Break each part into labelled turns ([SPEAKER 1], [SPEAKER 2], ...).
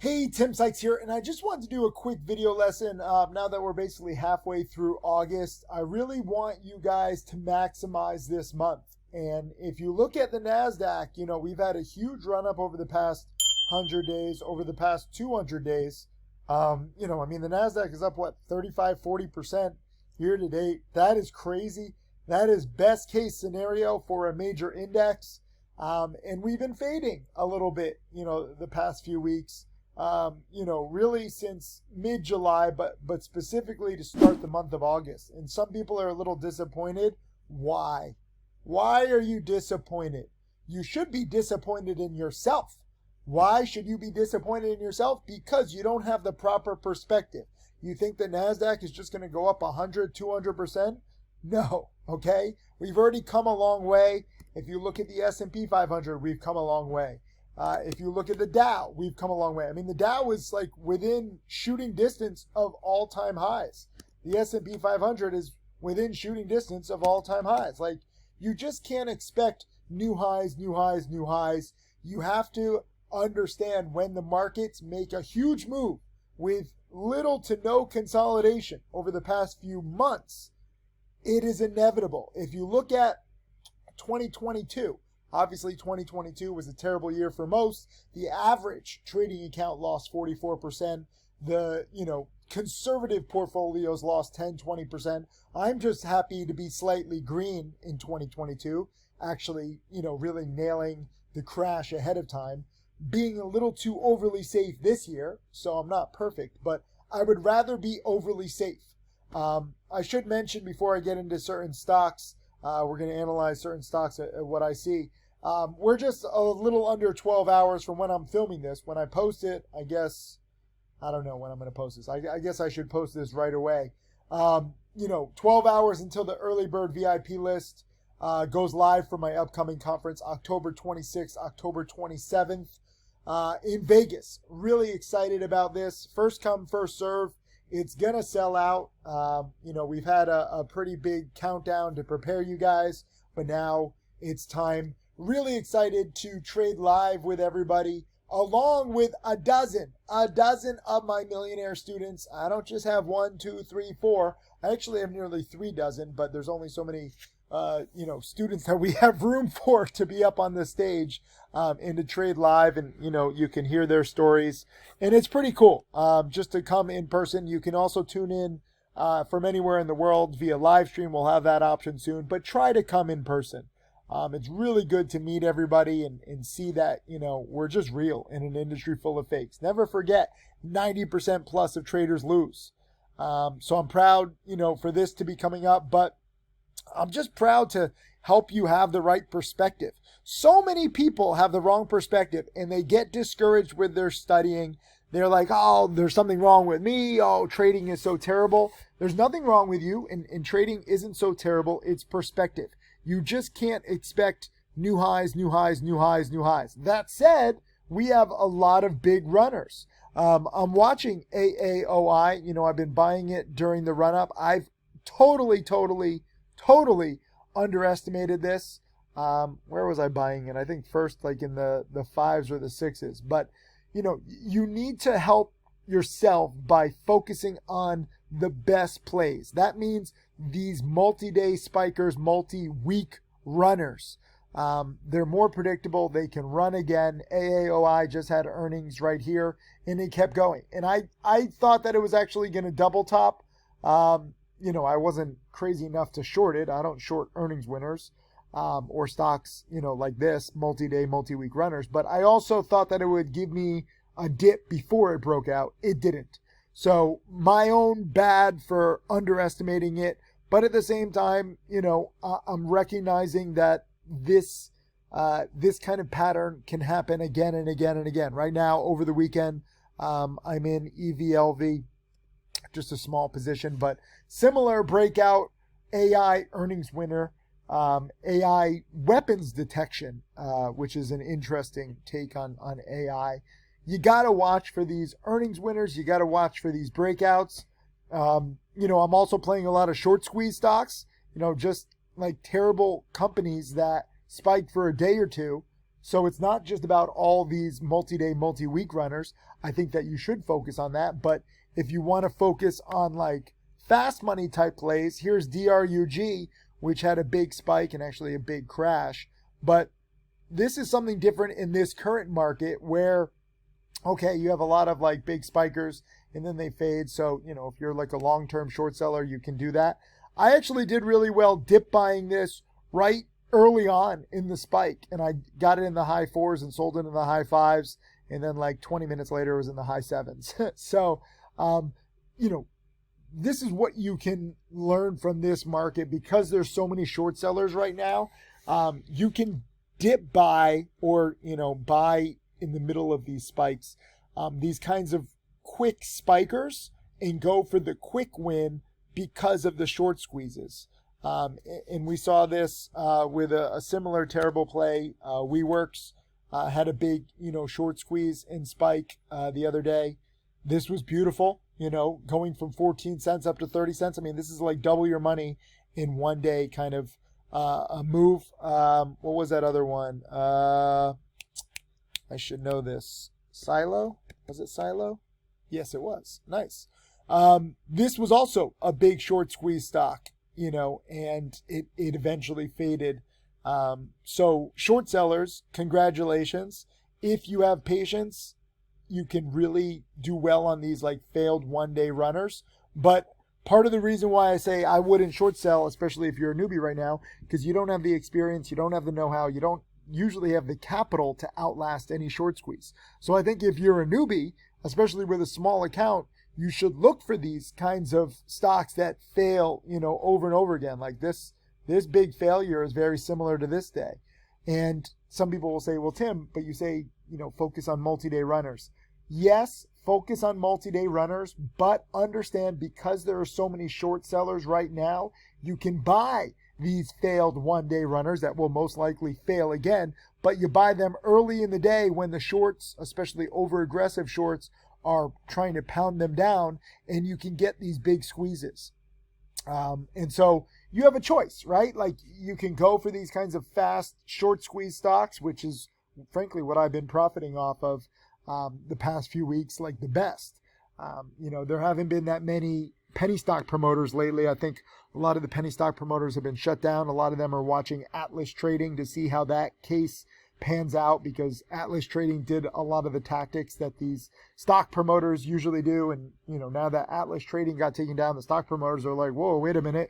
[SPEAKER 1] Hey, Tim Sykes here, and I just wanted to do a quick video lesson now that we're basically halfway through August. I really want you guys to maximize this month. And if you look at the Nasdaq, we've had a huge run up over the past 100 days, over the past 200 days. The Nasdaq is up, 35, 40% year to date. That is crazy. That is best case scenario for a major index. And we've been fading a little bit, the past few weeks. Really since mid-July, but specifically to start the month of August. And some people are a little disappointed. Why? Why are you disappointed? You should be disappointed in yourself. Why should you be disappointed in yourself? Because you don't have the proper perspective. You think the Nasdaq is just going to go up 100, 200%? No, okay? We've already come a long way. If you look at the S&P 500, we've come a long way. If you look at the Dow, we've come a long way. The Dow is like within shooting distance of all-time highs. The S&P 500 is within shooting distance of all-time highs. Like, you just can't expect new highs, new highs, new highs. You have to understand when the markets make a huge move with little to no consolidation over the past few months, it is inevitable. If you look at 2022, obviously, 2022 was a terrible year for most. The average trading account lost 44%. The, conservative portfolios lost 10, 20%. I'm just happy to be slightly green in 2022, actually, really nailing the crash ahead of time, being a little too overly safe this year. So I'm not perfect, but I would rather be overly safe. I should mention before I get into certain stocks, we're going to analyze certain stocks at what I see. We're just a little under 12 hours from when I'm filming this. When I post it, I don't know when I'm going to post this. I guess I should post this right away. 12 hours until the early bird VIP list goes live for my upcoming conference, October 26th, October 27th in Vegas. Really excited about this. First come, first serve. It's going to sell out. We've had a pretty big countdown to prepare you guys, but now it's time. Really excited to trade live with everybody, along with a dozen of my millionaire students. I don't just have 1, 2, 3, 4. I actually have nearly 3 dozen, but there's only so many, students that we have room for to be up on the stage and to trade live. And, you can hear their stories. And it's pretty cool just to come in person. You can also tune in from anywhere in the world via live stream. We'll have that option soon, but try to come in person. It's really good to meet everybody and see that, we're just real in an industry full of fakes. Never forget, 90% plus of traders lose. So I'm proud, for this to be coming up, but I'm just proud to help you have the right perspective. So many people have the wrong perspective and they get discouraged with their studying. They're like, oh, there's something wrong with me. Oh, trading is so terrible. There's nothing wrong with you, and trading isn't so terrible. It's perspective. You just can't expect new highs, new highs, new highs, new highs. That said, we have a lot of big runners. I'm watching AAOI. I've been buying it during the run-up. I've totally underestimated this. Where was I buying it? I think first like in the 5s or the 6s. But, you need to help yourself by focusing on the best plays. That means these multi-day spikers, multi-week runners. They're more predictable. They can run again. AAOI just had earnings right here, and it kept going. And I thought that it was actually going to double top. I wasn't crazy enough to short it. I don't short earnings winners or stocks, like this, multi-day, multi-week runners. But I also thought that it would give me a dip before it broke out. It didn't. So my own bad for underestimating it. But at the same time, I'm recognizing that this kind of pattern can happen again and again and again. Right now, over the weekend, I'm in EVLV, just a small position, but similar breakout AI earnings winner, AI weapons detection, which is an interesting take on AI. You got to watch for these earnings winners. You got to watch for these breakouts. I'm also playing a lot of short squeeze stocks, just like terrible companies that spike for a day or two So it's not just about all these multi-day, multi-week runners. I think that you should focus on that. But if you want to focus on like fast money type plays, here's DRUG, which had a big spike and actually a big crash. But this is something different in this current market where, okay, you have a lot of like big spikers and then they fade. So, you know, if you're like a long-term short seller, you can do that. I actually did really well dip buying this right early on in the spike, and I got it in the high 4s and sold it in the high 5s, and then like 20 minutes later it was in the high 7s. So, you know, this is what you can learn from this market because there's so many short sellers right now. You can dip buy or, you know, buy in the middle of these spikes, these kinds of quick spikers, and go for the quick win because of the short squeezes. And we saw this with a similar terrible play. WeWorks had a big, you know, short squeeze and spike the other day. This was beautiful, you know, going from 14 cents up to 30 cents. I mean, this is like double your money in one day kind of a move. What was that other one? I should know this. Silo? Was it Silo? Yes, it was. Nice. This was also a big short squeeze stock, you know, and it eventually faded. So short sellers, congratulations. If you have patience, you can really do well on these like failed one-day runners. But part of the reason why I say I wouldn't short sell, especially if you're a newbie right now, because you don't have the experience, you don't have the know-how, you don't usually have the capital to outlast any short squeeze. So I think if you're a newbie, especially with a small account, you should look for these kinds of stocks that fail, you know, over and over again. Like this big failure is very similar to this day. And some people will say, well, Tim, but you say, you know, focus on multi-day runners. Yes, focus on multi-day runners, but understand because there are so many short sellers right now, you can buy these failed one-day runners that will most likely fail again, but you buy them early in the day when the shorts, especially over-aggressive shorts, are trying to pound them down, and you can get these big squeezes. And so you have a choice, right? Like you can go for these kinds of fast short squeeze stocks, which is frankly what I've been profiting off of the past few weeks, like the best. You know, there haven't been that many penny stock promoters lately. I think a lot of the penny stock promoters have been shut down. A lot of them are watching Atlas Trading to see how that case pans out, because Atlas Trading did a lot of the tactics that these stock promoters usually do. And, you know, now that Atlas Trading got taken down, the stock promoters are like, whoa, wait a minute.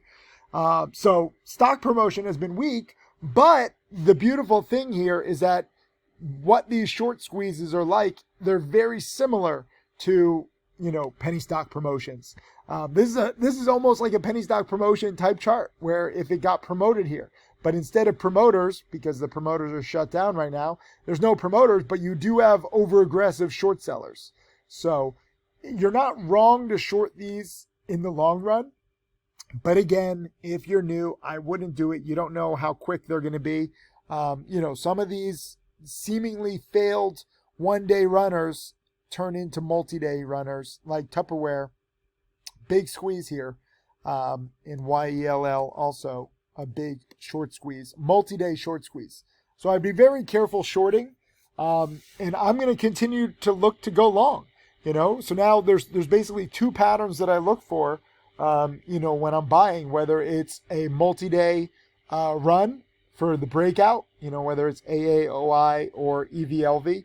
[SPEAKER 1] So stock promotion has been weak, but the beautiful thing here is that what these short squeezes are like, they're very similar to, you know, penny stock promotions. This is almost like a penny stock promotion type chart, where if it got promoted here, but instead of promoters, because the promoters are shut down right now, there's no promoters, but you do have over-aggressive short sellers. So you're not wrong to short these in the long run. But again, if you're new, I wouldn't do it. You don't know how quick they're going to be. You know, some of these seemingly failed one-day runners turn into multi-day runners, like Tupperware. Big squeeze here in YELL also. A big short squeeze, multi-day short squeeze. So I'd be very careful shorting, and I'm going to continue to look to go long. You know, so now there's basically two patterns that I look for. You know, when I'm buying, whether it's a multi-day run for the breakout, you know, whether it's AAOI or EVLV,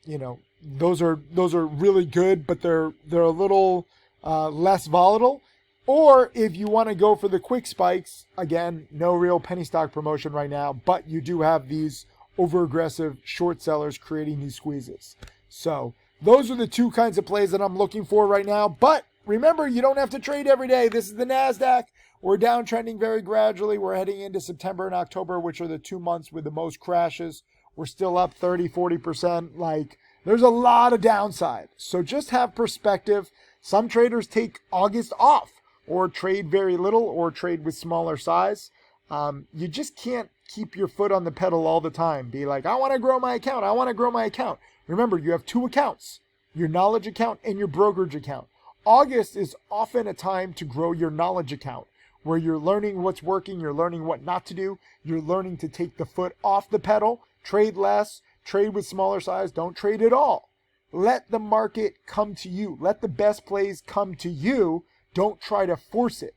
[SPEAKER 1] you know, those are really good, but they're a little less volatile. Or if you want to go for the quick spikes, again, no real penny stock promotion right now, but you do have these over-aggressive short sellers creating these squeezes. So those are the two kinds of plays that I'm looking for right now. But remember, you don't have to trade every day. This is the Nasdaq. We're downtrending very gradually. We're heading into September and October, which are the 2 months with the most crashes. We're still up 30, 40%. Like, there's a lot of downside. So just have perspective. Some traders take August off, or trade very little, or trade with smaller size. You just can't keep your foot on the pedal all the time. Be like, I want to grow my account. I want to grow my account. Remember, you have two accounts, your knowledge account and your brokerage account. August is often a time to grow your knowledge account, where you're learning what's working, you're learning what not to do, you're learning to take the foot off the pedal, Trade less, trade with smaller size, don't trade at all. Let the market come to you. Let the best plays come to you. Don't try to force it.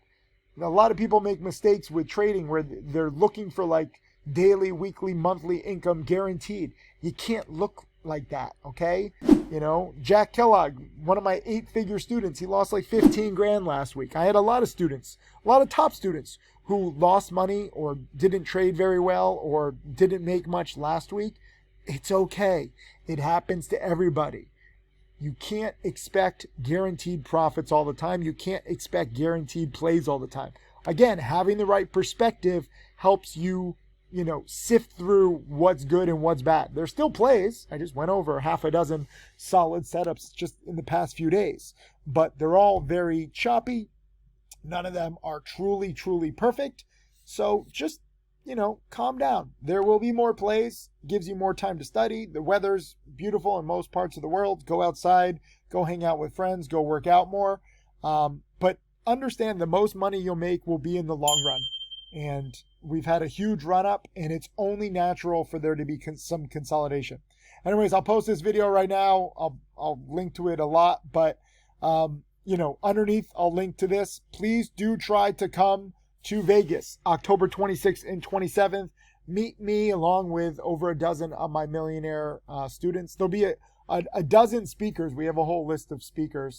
[SPEAKER 1] A lot of people make mistakes with trading where they're looking for like daily, weekly, monthly income guaranteed. You can't look like that, okay? You know, Jack Kellogg, one of my 8-figure students, he lost like 15 grand last week. I had a lot of students, a lot of top students who lost money or didn't trade very well or didn't make much last week. It's okay. It happens to everybody. You can't expect guaranteed profits all the time. You can't expect guaranteed plays all the time. Again, having the right perspective helps you, sift through what's good and what's bad. There's still plays. I just went over half a dozen solid setups just in the past few days, but they're all very choppy. None of them are truly, truly perfect. So just, calm down. There will be more plays. Gives you more time to study. The weather's beautiful in most parts of the world. Go outside, go hang out with friends, go work out more. But understand the most money you'll make will be in the long run. And we've had a huge run up, and it's only natural for there to be some consolidation. Anyways, I'll post this video right now. I'll link to it a lot, but underneath I'll link to this. Please do try to come to Vegas, October 26th and 27th. Meet me along with over a dozen of my millionaire students. There'll be a dozen speakers. We have a whole list of speakers.